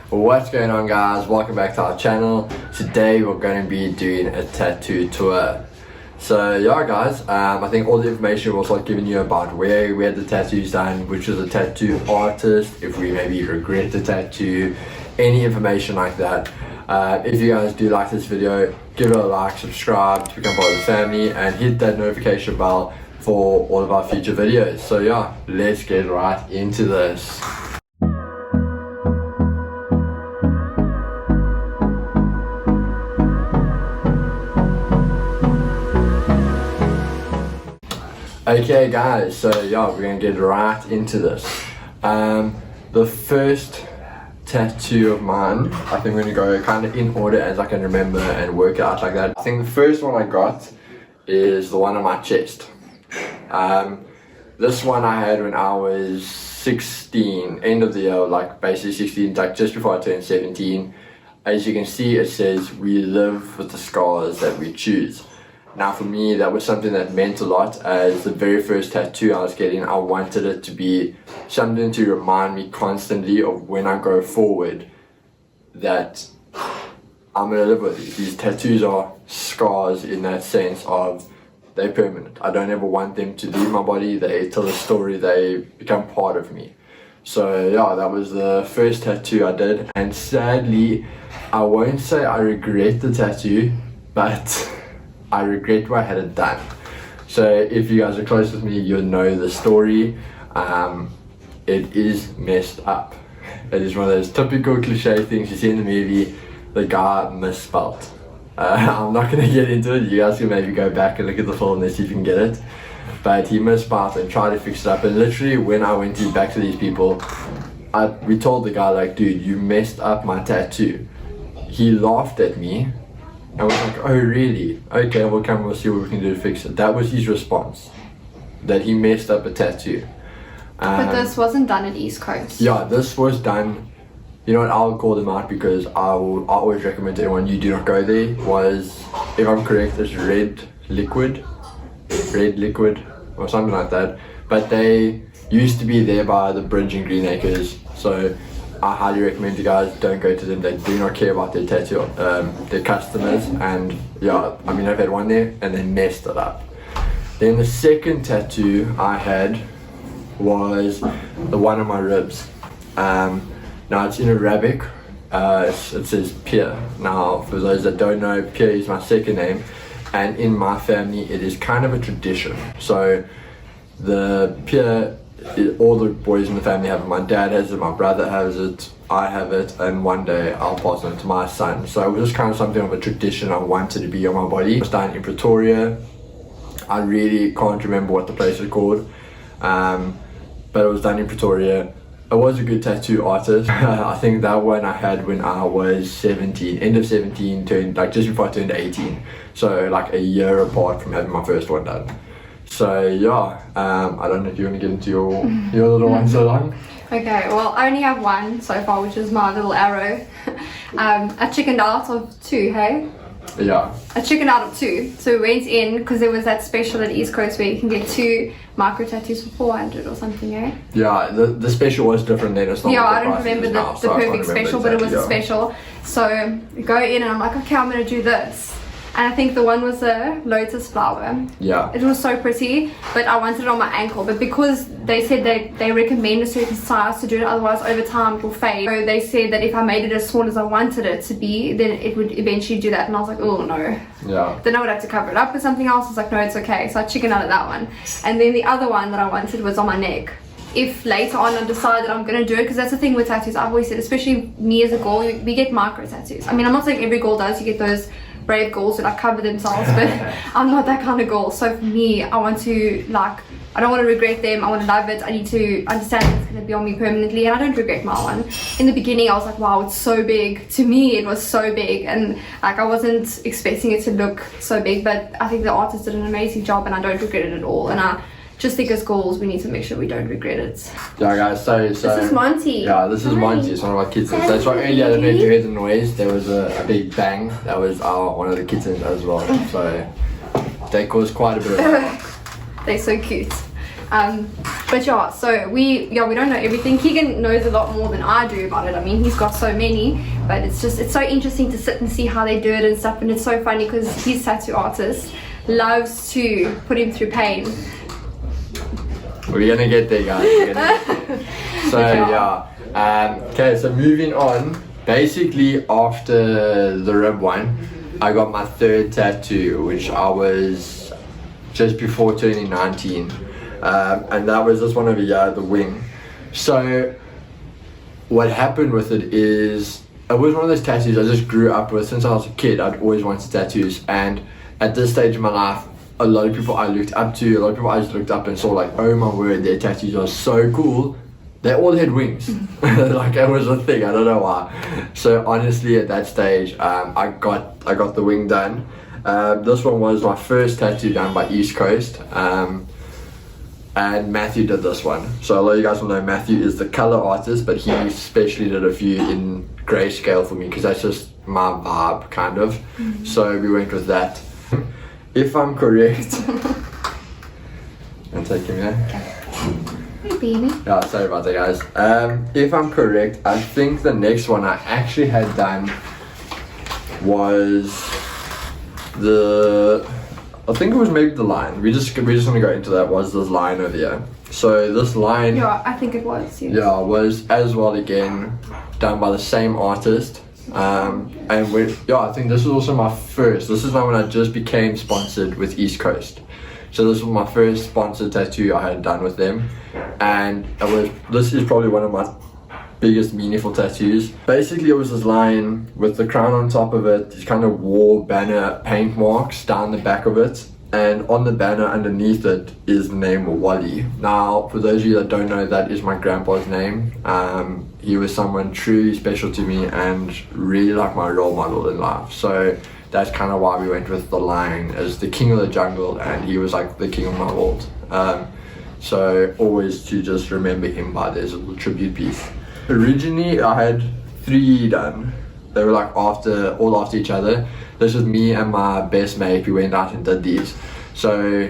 What's going on, guys? Welcome back to our channel. Today we're going to be doing a tattoo tour. So yeah guys, I think all the information we'll start giving you about where we had the tattoos done, which is a tattoo artist, if we maybe regret the tattoo, any information like that. If you guys do like this video, give it a like, subscribe to become part of the family, and hit that notification bell for all of our future videos. So yeah, let's get right into this. Okay guys, so yeah, we're gonna get right into this. The first tattoo of mine, I think we're gonna go kind of in order as I can remember and work it out like that. I think the first one I got is the one on my chest. This one I had when I was 16, end of the year, like basically 16, like just before I turned 17. As you can see, it says, "We live with the scars that we choose." Now for me, that was something that meant a lot, as the very first tattoo I was getting, I wanted it to be something to remind me constantly of when I go forward that I'm going to live with these. These tattoos are scars in that sense of they're permanent. I don't ever want them to leave my body. They tell a story, they become part of me. So yeah, that was the first tattoo I did, and sadly, I won't say I regret the tattoo, but I regret why I had it done. So if you guys are close with me, you'll know the story. It is messed up. It is one of those typical cliche things you see in the movie. The guy misspelled. I'm not going to get into it. You guys can maybe go back and look at the film and see if you can get it. But he misspelled and tried to fix it up. And literally when I went back to these people, we told the guy, like, dude, you messed up my tattoo. He laughed at me. I was like, oh really? Okay, we'll come, we'll see what we can do to fix it. That was his response, that he messed up a tattoo. But this wasn't done at East Coast. Yeah, this was done, you know what, I'll call them out because I always recommend to everyone, you do not go there. Was, if I'm correct, it's red liquid or something like that. But they used to be there by the bridge in Green Acres, so I highly recommend you guys don't go to them. They do not care about their tattoo, their customers, and yeah, I mean I've had one there and they messed it up. Then the second tattoo I had was the one on my ribs. Now it's in Arabic, it says Pir. Now for those that don't know, Pir is my second name, and in my family it is kind of a tradition. So the Pir, all the boys in the family have it. My dad has it, my brother has it, I have it, and one day I'll pass it on to my son. So it was just kind of something of a tradition I wanted to be on my body. It was done in Pretoria. I really can't remember what the place is called, but it was done in Pretoria. It was a good tattoo artist. I think that one I had when I was 17, end of 17, turned like just before I turned 18. So like a year apart from having my first one done. So yeah, I don't know if you want to get into your little one so long. Okay, well I only have one so far, which is my little arrow. I chickened out of two, hey? Yeah. I chickened out of two. So we went in because there was that special at East Coast where you can get 2 micro tattoos for 400 or something, eh? Yeah, the special was different then. It's not yeah, what I the don't remember the perfect special, but it was a special. So we go in and I'm like, okay, I'm going to do this. And I think the one was a lotus flower. Yeah. It was so pretty, but I wanted it on my ankle. But because they said they recommend a certain size to do it, otherwise over time it will fade. So they said that if I made it as small as I wanted it to be, then it would eventually do that. And I was like, oh no. Yeah. Then I would have to cover it up with something else. I was like, no, it's okay. So I chickened out of that one. And then the other one that I wanted was on my neck. If later on I decide that I'm going to do it, because that's the thing with tattoos, I've always said, especially me as a girl, we get micro tattoos. I mean, I'm not saying every girl does, you get those brave girls who like cover themselves, but I'm not that kind of girl. So for me, I want to like, I don't want to regret them, I want to love it, I need to understand it's going to be on me permanently, and I don't regret my one. In the beginning I was like, wow, it's so big. To me it was so big, and like I wasn't expecting it to look so big, but I think the artist did an amazing job and I don't regret it at all. And I just think as girls we need to make sure we don't regret it. Yeah guys, so this is Monty. Yeah, this is Monty. It's one of our kittens. That's why earlier, I don't know if you heard the noise, there was a big bang. That was one of the kittens as well. So they caused quite a bit of They're so cute. But yeah, so we don't know everything. Keegan knows a lot more than I do about it. I mean, he's got so many, but it's so interesting to sit and see how they do it and stuff. And it's so funny because his tattoo artist loves to put him through pain. We're gonna get there, guys. We're gonna get there. So yeah. Okay, so moving on. Basically, after the rib one, I got my third tattoo, which I was just before turning 19. And that was this one over here, the wing. So what happened with it is, it was one of those tattoos I just grew up with. Since I was a kid, I'd always wanted tattoos. And at this stage of my life, a lot of people I looked up to, a lot of people I just looked up and saw like, oh my word, their tattoos are so cool. They all had wings. Like, it was a thing, I don't know why. So honestly, at that stage, I got the wing done. This one was my first tattoo done by East Coast. And Matthew did this one. So a lot of you guys will know Matthew is the color artist, but he especially did a few in grayscale for me because that's just my vibe, kind of. So we went with that. If I'm correct, I'll take him here. Hey, baby. Yeah, sorry about that, guys. If I'm correct, I think the next one I actually had done was I think it was maybe the line. We're just gonna go into that. Was this line over here? So this line, Yeah, I think it was. Yes. yeah, was as well again done by the same artist. And I think this was also my first. This is when I just became sponsored with East Coast. So this was my first sponsored tattoo I had done with them, and this is probably one of my biggest meaningful tattoos. Basically, it was this line with the crown on top of it, these kind of war banner paint marks down the back of it, and on the banner underneath it is the name Wally. Now, for those of you that don't know, that is my grandpa's name. He was someone truly special to me and really like my role model in life. So that's kind of why we went with the lion as the king of the jungle, and he was like the king of my world. So always to just remember him by this little tribute piece. Originally I had 3 done. They were like all after each other. This was me and my best mate. We went out and did these. So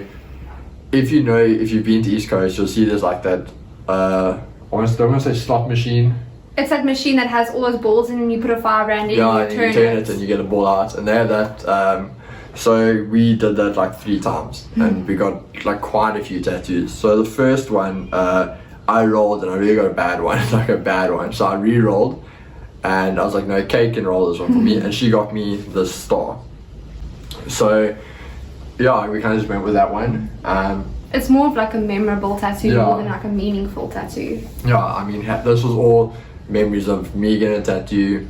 if you've been to East Coast, you'll see there's like that I want to say slot machine. It's that machine that has all those balls in and you put a $5 in Yeah, and and you turn it and you get a ball out, and they have that. So we did that like 3 times, and we got like quite a few tattoos. So the first one, I rolled and I really got a bad one, like a bad one. So I re-rolled, and I was like, no, Kate can roll this one for me, and she got me the star. So yeah, we kind of just went with that one. It's more of like a memorable tattoo Yeah. more than like a meaningful tattoo. Yeah, I mean, this was all memories of me getting a tattoo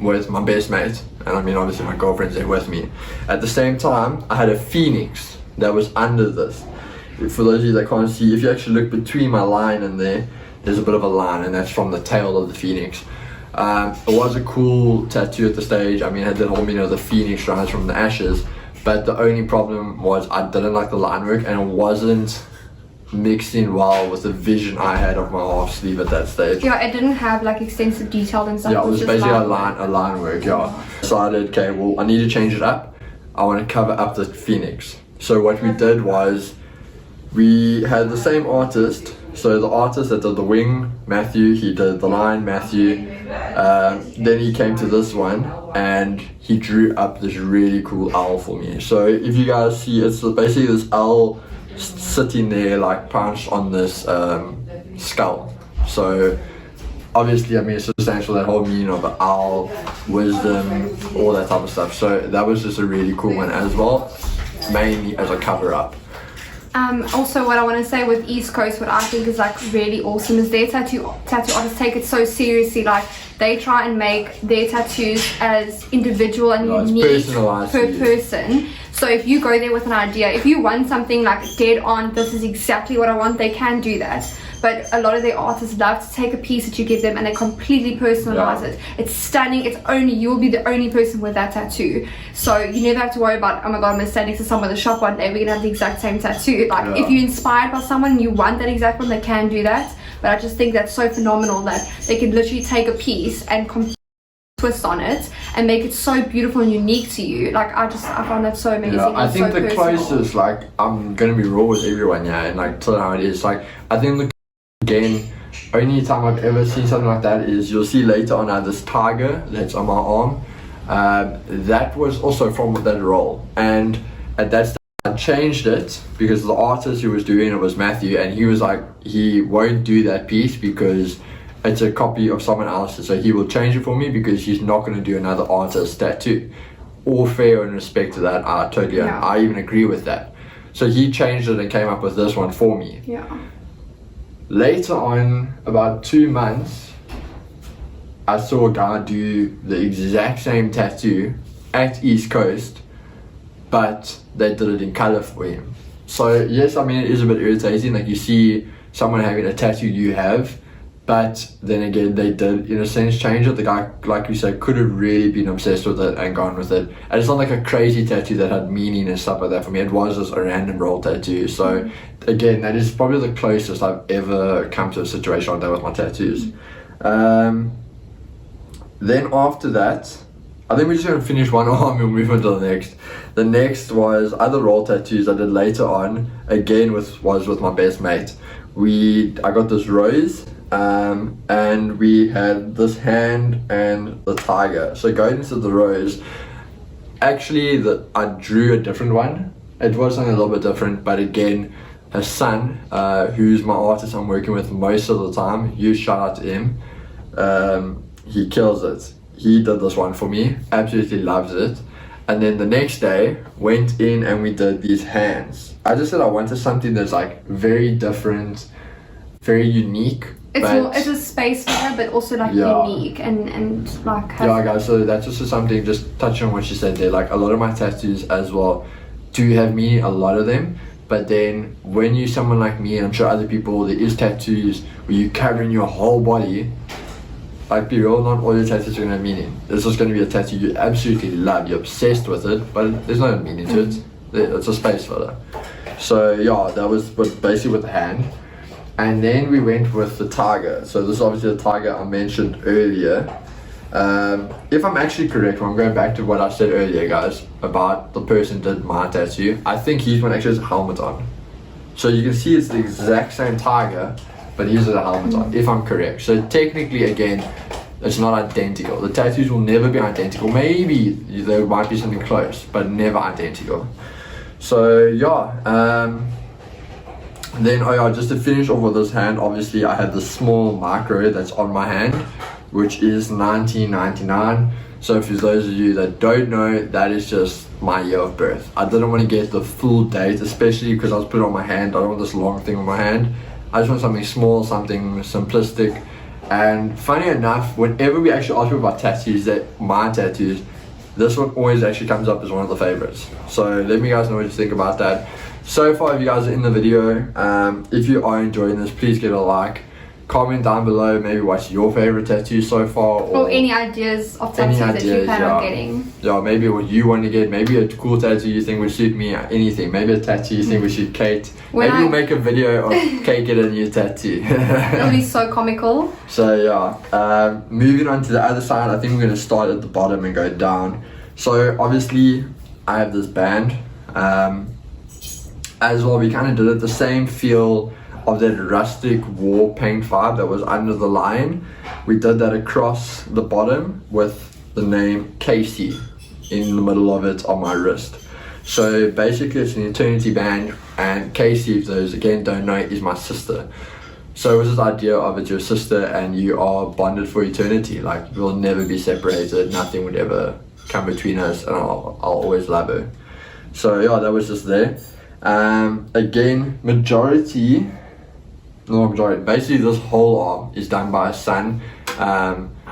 with my best mate, and I mean, obviously my girlfriend's there with me. At the same time, I had a phoenix that was under this. For those of you that can't see, if you actually look between my line and there's a bit of a line, and that's from the tail of the phoenix. It was a cool tattoo at the stage. I mean, it had the whole meaning of the phoenix rise from the ashes, but the only problem was I didn't like the line work, and it wasn't mixed in well with the vision I had of my half sleeve at that stage. Yeah, it didn't have like extensive detail and stuff. Yeah, it was just basically a line line work, yeah. Decided, okay, well, I need to change it up. I want to cover up the phoenix. So what we did was, we had the same artist. So the artist that did the wing, Matthew, he did the line, Matthew. Then he came to this one, and he drew up this really cool owl for me. So if you guys see, it's basically this owl sitting there like punched on this skull. So obviously, I mean, it's substantial, that whole meaning of an owl, wisdom, all that type of stuff. So that was just a really cool one as well, mainly as a cover up. Also, what I want to say with East Coast, what I think is like really awesome is their tattoo artists take it so seriously. Like, they try and make their tattoos as individual and unique per person. So if you go there with an idea, if you want something like dead on, this is exactly what I want, they can do that. But a lot of their artists love to take a piece that you give them and they completely personalize it. It's stunning. It's only, you'll be the only person with that tattoo. So you never have to worry about, oh my god, I'm gonna stand next to someone at the shop one day, we're gonna have the exact same tattoo. Like, if you're inspired by someone and you want that exact one, they can do that. But I just think that's so phenomenal that they can literally take a piece and twist twist on it and make it so beautiful and unique to you. Like I found that so amazing. Yeah, I think so the personal. closest, like, I'm gonna be raw with everyone, yeah, and like tell how it is. Like, I think again, only time I've ever seen something like that is you'll see later on I have this tiger that's on my arm. That was also from that role, and at that stage I changed it because the artist who was doing it was Matthew, and he was like, he won't do that piece because it's a copy of someone else's, so he will change it for me because he's not going to do another artist's tattoo. All fair and respect to that, I totally, I even agree with that. So he changed it and came up with this one for me. Yeah. Later on, about 2 months, I saw a guy do the exact same tattoo at East Coast, but they did it in color for him. So yes, I mean, it is a bit irritating, like you see someone having a tattoo you have, but then again, they did, in a sense, change it. The guy, like you said, could have really been obsessed with it and gone with it. And it's not like a crazy tattoo that had meaning and stuff like that for me. It was just a random roll tattoo. So again, that is probably the closest I've ever come to a situation like that with my tattoos. Then after that, I think we're just going to finish one arm and move on to the next. The next was other roll tattoos I did later on. Again, was with my best mate. I got this rose. And we had this hand and the tiger. So going into the rose, actually I drew a different one. It was something a little bit different, but again, his son, who's my artist I'm working with most of the time, huge shout out to him. He kills it. He did this one for me, absolutely loves it. And then the next day, went in and we did these hands. I just said I wanted something that's like very different, very unique. It's a space filler, but also like unique and like. Yeah, guys. So that's just something. Just touching on what you said there. Like a lot of my tattoos as well do have meaning. A lot of them. But then when you're someone like me, and I'm sure other people, there is tattoos where you're covering your whole body. Like, be real, not all your tattoos are gonna have meaning. There's just gonna be a tattoo you absolutely love, you're obsessed with it, but there's no meaning to it. It's a space filler. So yeah, that was basically with the hand. And then we went with the tiger. So this is obviously the tiger I mentioned earlier. If I'm actually correct, I'm going back to what I said earlier, guys, about the person did my tattoo. I think his one actually has a helmet on. So you can see it's the exact same tiger, but he has a helmet on, if I'm correct. So technically, again, it's not identical. The tattoos will never be identical. Maybe there might be something close, but never identical. So yeah, then just to finish off with this hand, obviously I had the small micro that's on my hand, which is 1999. So for those of you that don't know, that is just my year of birth. I didn't want to get the full date, especially because I was put it on my hand. I don't want this long thing on my hand. I just want something small, something simplistic. And funny enough, whenever we actually ask people about tattoos, my tattoos, this one always actually comes up as one of the favorites. So let me guys know what you think about that. So far, if you guys are in the video, if you are enjoying this, please give it a like. Comment down below maybe what's your favorite tattoo so far, or any ideas of tattoos that you plan on getting. Yeah, maybe what you want to get, maybe a cool tattoo you think would suit me, anything. Maybe a tattoo you think would suit Kate. Maybe we'll make a video of Kate get a new tattoo. It'll be so comical. So yeah, moving on to the other side, I think we're going to start at the bottom and go down. So obviously I have this band. As well, we kind of did it the same feel of that rustic war paint vibe that was under the lion. We did that across the bottom with the name Casey in the middle of it on my wrist. So basically it's an eternity band, and Casey, if those again don't know, is my sister. So it was this idea of it's your sister and you are bonded for eternity. Like, we'll never be separated, nothing would ever come between us, and I'll always love her. So yeah, that was just there. Again, basically this whole arm is done by a son.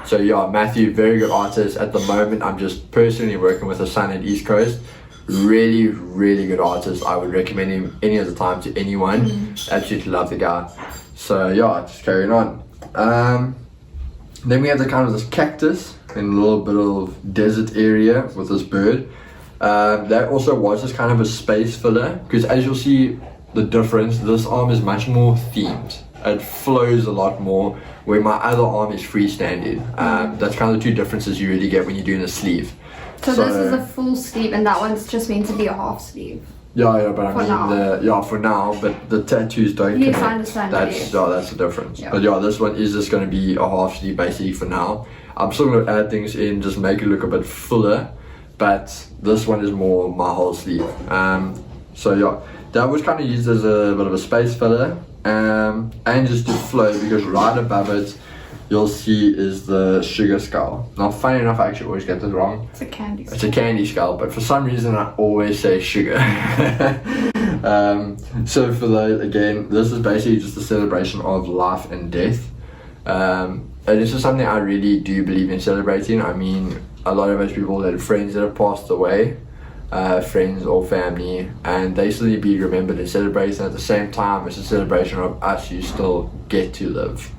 So yeah, Matthew, very good artist. At the moment, I'm just personally working with a son at East Coast. Really, really good artist. I would recommend him any other time to anyone. Absolutely love the guy. So yeah, just carrying on. Then we have the kind of this cactus in a little bit of desert area with this bird. That also was just kind of a space filler, because as you'll see the difference, this arm is much more themed. it flows a lot more, where my other arm is freestanding. That's kind of the two differences you really get when you're doing a sleeve. So this is a full sleeve, and that one's just meant to be a half sleeve. Yeah, but for now, but the tattoos don't Yes, connect. I understand. That's the difference. Yeah. But yeah, this one is just going to be a half sleeve basically for now. I'm still going to add things in, just make it look a bit fuller, but this one is more my whole sleeve. So yeah, that was kind of used as a bit of a space filler, and just to flow, because right above it you'll see is the sugar skull. Now funny enough, I actually always get this wrong. It's a candy skull. It's a candy skull, but for some reason I always say sugar. So for those, again, this is basically just a celebration of life and death. And this is something I really do believe in celebrating. I mean, a lot of us people that have friends that have passed away, friends or family, and they still need to be remembered and celebrated. And at the same time, it's a celebration of us who still get to live.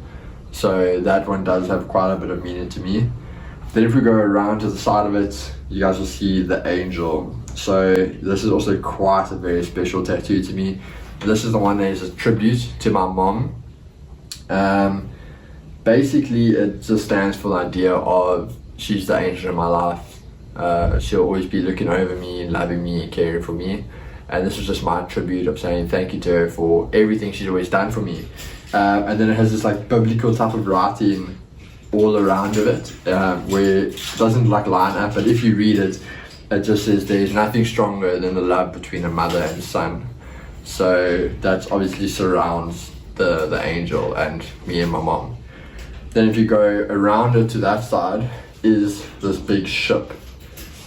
So that one does have quite a bit of meaning to me. Then if we go around to the side of it, you guys will see the angel. So this is also quite a very special tattoo to me. This is the one that is a tribute to my mom. Basically it just stands for the idea of she's the angel in my life. She'll always be looking over me, loving me, caring for me. And this is just my tribute of saying thank you to her for everything she's always done for me. And then it has this like biblical type of writing all around of it, where it doesn't like line up, but if you read it, it just says there's nothing stronger than the love between a mother and son. So that obviously surrounds the angel and me and my mom. Then if you go around it to that side is this big ship.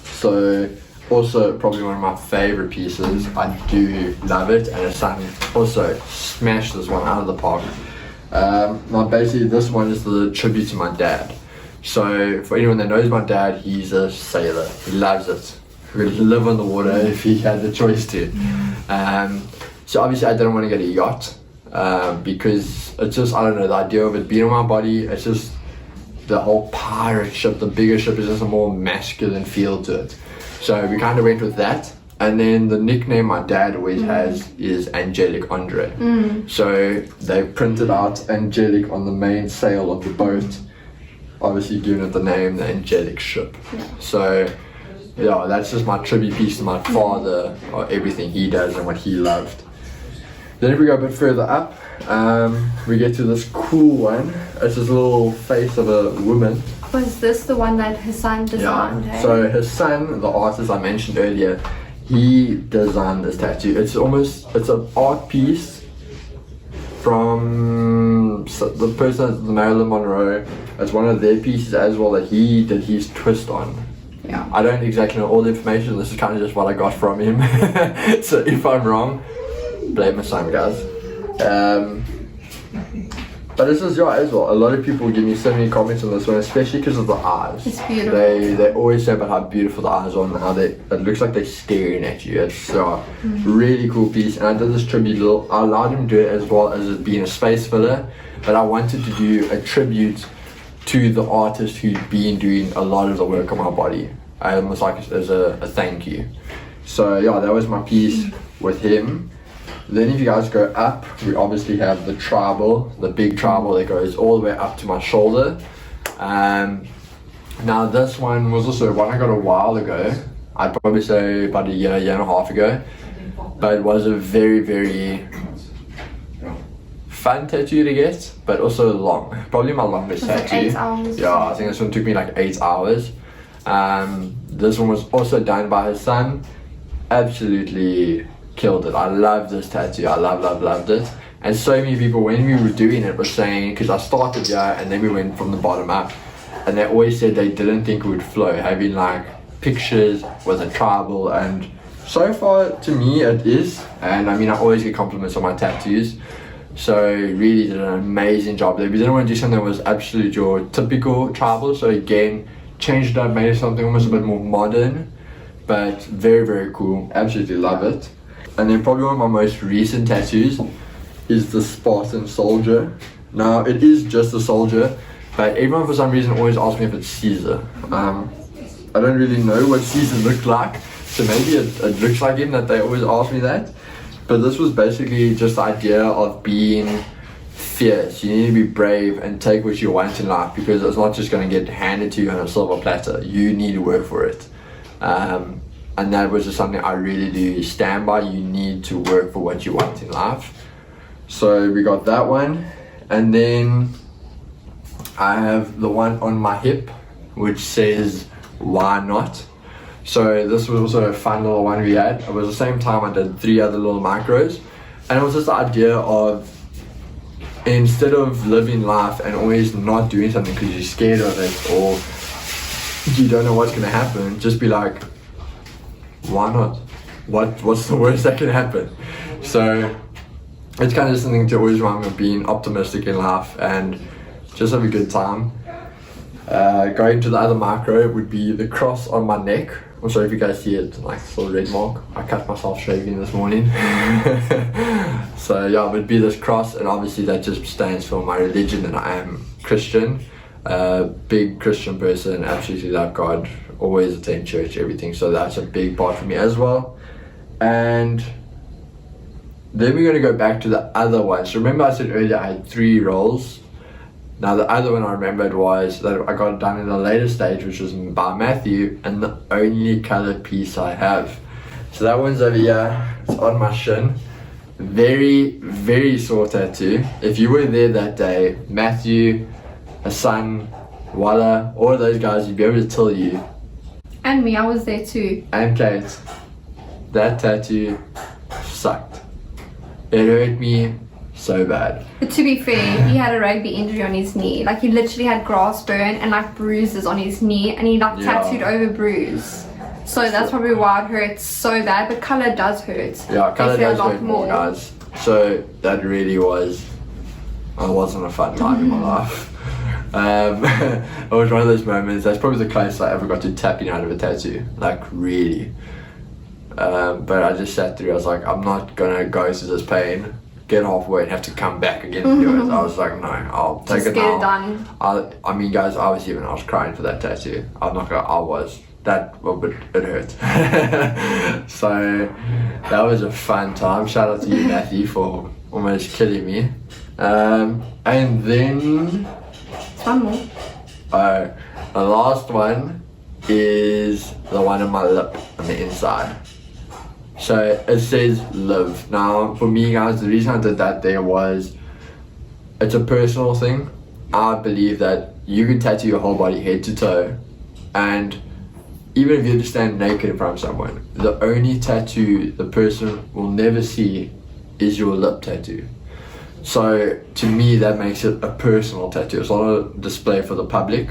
So also probably one of my favorite pieces. I do love it, and it's son also smashed this one out of the park. Now basically this one is the tribute to my dad. So for anyone that knows my dad, he's a sailor. He loves it. He would live on the water if he had the choice to. So obviously I didn't want to get a yacht, because it's just, I don't know, the idea of it being on my body, it's just the whole pirate ship, the bigger ship is just a more masculine feel to it. So we kind of went with that. And then the nickname my dad always has is Angelic Andre. So they printed out Angelic on the main sail of the boat, obviously giving it the name, the Angelic Ship. So yeah, that's just my tribute piece to my father, or everything he does and what he loved. Then if we go a bit further up, we get to this cool one. It's this little face of a woman. Was this the one that his son designed? Yeah. Hey? So his son, the artist I mentioned earlier, he designed this tattoo. It's an art piece from the person, the Marilyn Monroe. It's one of their pieces as well that he did his twist on. Yeah. I don't exactly know all the information. This is kind of just what I got from him. So if I'm wrong, blame my son, guys. But this is as well. A lot of people give me so many comments on this one, especially because of the eyes. It's beautiful. They always say about how beautiful the eyes are and how it looks like they're staring at you. It's a really cool piece. And I did this tribute. I allowed him to do it as well as it being a space filler, but I wanted to do a tribute to the artist who's been doing a lot of the work on my body. I almost like it as a thank you. So yeah, that was my piece with him. Then if you guys go up, we obviously have the tribal, the big tribal that goes all the way up to my shoulder. Now this one was also one I got a while ago. I'd probably say about a year and a half ago. But it was a very, very fun tattoo to get, but also long. Probably my longest Was it tattoo. 8 hours? Yeah, I think this one took me like 8 hours. This one was also done by his son. Absolutely killed it. I love this tattoo. I loved it. And so many people, when we were doing it, were saying, because I started here and then we went from the bottom up, and they always said they didn't think it would flow, having like pictures with a tribal, and so far to me it is. And I mean, I always get compliments on my tattoos, so really did an amazing job there. We didn't want to do something that was absolute your typical tribal, so again, changed it up, made it something almost a bit more modern, but very, very cool. Absolutely love it. And then probably one of my most recent tattoos is the Spartan Soldier. Now it is just a soldier, but everyone for some reason always asks me if it's Caesar. I don't really know what Caesar looked like, so maybe it looks like him that they always ask me that. But this was basically just the idea of being fierce. You need to be brave and take what you want in life, because it's not just going to get handed to you on a silver platter. You need to work for it. And that was just something I really do stand by. You need to work for what you want in life. So we got that one. And then I have the one on my hip, which says, why not? So this was also a fun little one we had. It was the same time I did 3 other little micros. And it was just the idea of, instead of living life and always not doing something because you're scared of it or you don't know what's going to happen, just be like, why not? What's the worst that can happen? So it's kind of something to always remind me of being optimistic in life and just have a good time. Going to the other micro would be the cross on my neck. I'm sorry if you guys see it, like this little red mark. I cut myself shaving this morning. So yeah, it would be this cross, and obviously that just stands for my religion, and I am Christian. Big Christian person, absolutely love God, always attend church, everything. So that's a big part for me as well. And then we're going to go back to the other one. So remember I said earlier I had 3 roles. Now the other one I remembered was that I got it done in the later stage, which was by Matthew, and the only color piece I have. So that one's over here, it's on my shin. Very, very sore tattoo. If you were there that day, Matthew, Hassan, Walla, all of those guys, you'd be able to tell you. And me, I was there too. And Kate, that tattoo sucked. It hurt me so bad. But to be fair, he had a rugby injury on his knee. Like, he literally had grass burn and like bruises on his knee, and he like tattooed over bruise. So that's probably why it hurts so bad. But color does hurt. Yeah, color does hurt more, guys. So that really was, it wasn't a fun time in my life. It was one of those moments. That's probably the closest I ever got to tapping out of a tattoo. Like, really. But I just sat through. I was like, I'm not gonna go through this pain, get halfway and have to come back again and do it. I was like, no, I'll take it now. Just get it done. I mean, guys, I was crying for that tattoo. I'm not gonna, I was. But it hurt. So that was a fun time. Shout out to you, Matthew, for almost killing me. And then one more. The last one is the one on my lip on the inside. So it says live. Now for me, guys, the reason I did that there was, it's a personal thing. I believe that you can tattoo your whole body head to toe, and even if you just stand naked in front of someone, the only tattoo the person will never see is your lip tattoo. So to me, that makes it a personal tattoo. It's not a display for the public.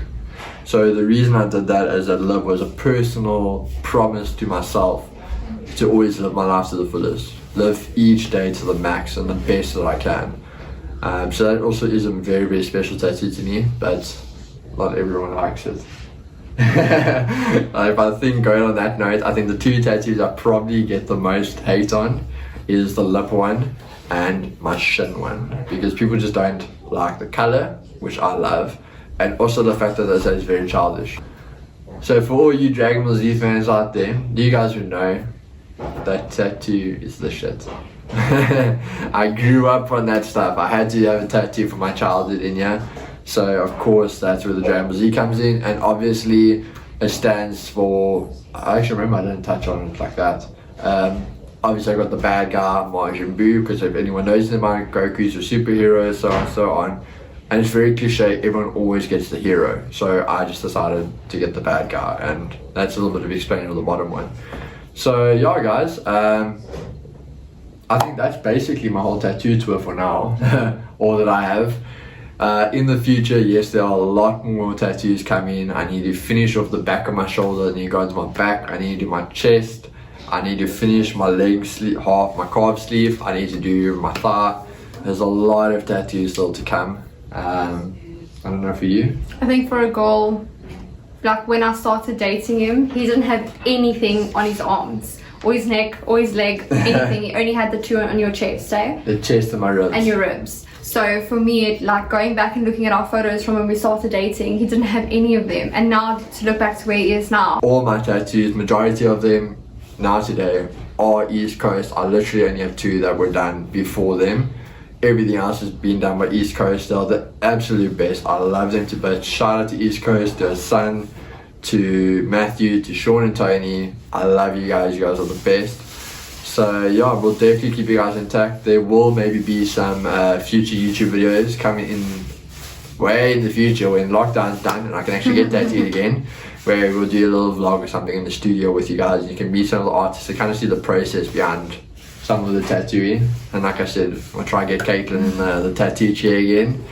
So the reason I did that is that love was a personal promise to myself to always live my life to the fullest. Live each day to the max and the best that I can. So that also is a very, very special tattoo to me, but not everyone likes it. If I think, going on that note, I think the 2 tattoos I probably get the most hate on is the lip one and my shin one, because people just don't like the color, which I love, and also the fact that it says very childish. So for all you Dragon Ball Z fans out there, you guys would know that tattoo is the shit. I grew up on that stuff. I had to have a tattoo for my childhood in here. So of course that's where the Dragon Ball Z comes in, and obviously it stands for, I actually remember I didn't touch on it like that. Obviously I got the bad guy, Majin Buu, because if anyone knows him, Goku's a superhero, so on and so on. And it's very cliche, everyone always gets the hero. So I just decided to get the bad guy, and that's a little bit of explaining on the bottom one. So yeah, guys, I think that's basically my whole tattoo tour for now, all that I have. In the future, yes, there are a lot more tattoos coming. I need to finish off the back of my shoulder, I need to go into my back, I need to do my chest, I need to finish my leg sleeve, half my calf sleeve, I need to do my thigh. There's a lot of tattoos still to come. I don't know for you. I think for a girl, like when I started dating him, he didn't have anything on his arms, or his neck, or his leg, anything. He only had the 2 on your chest, eh? The chest and my ribs. And your ribs. So for me, like going back and looking at our photos from when we started dating, he didn't have any of them. And now to look back to where he is now. All my tattoos, majority of them now today are East Coast. I literally only have 2 that were done before them. everything else has been done by East Coast. They're the absolute best. I love them to bits. Shout out to East Coast, to Son, to Matthew, to Sean and Tony. I love you guys. You guys are the best. So yeah, we'll definitely keep you guys intact. There will maybe be some future YouTube videos coming in way in the future when lockdown's done and I can actually get tattooed again, where we'll do a little vlog or something in the studio with you guys. You can meet some of the artists to kind of see the process behind some of the tattooing. And like I said, I'll try and get Caitlin in the tattoo chair again.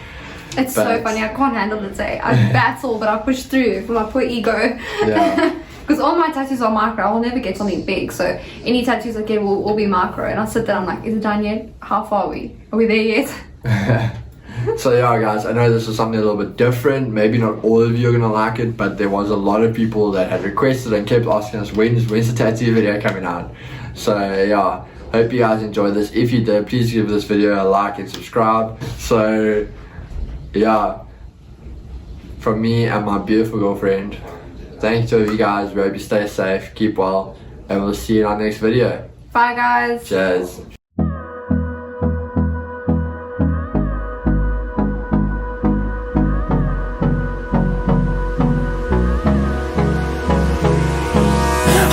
It's so funny, I can't handle it, I battle, but I push through for my poor ego. Yeah. Because all my tattoos are micro, I will never get something big, so any tattoos I get will be micro. And I sit there, I'm like, is it done yet? How far are we? Are we there yet? So yeah guys, I know this is something a little bit different. Maybe not all of you are gonna like it, but there was a lot of people that had requested and kept asking us when's the tattoo video coming out. So yeah, hope you guys enjoyed this. If you did, please give this video a like and subscribe. So yeah, from me and my beautiful girlfriend, thank you to you guys. We hope you stay safe, keep well, and we'll see you in our next video. Bye guys. Cheers.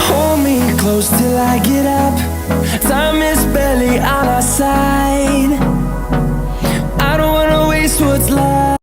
Hold me close till I get up.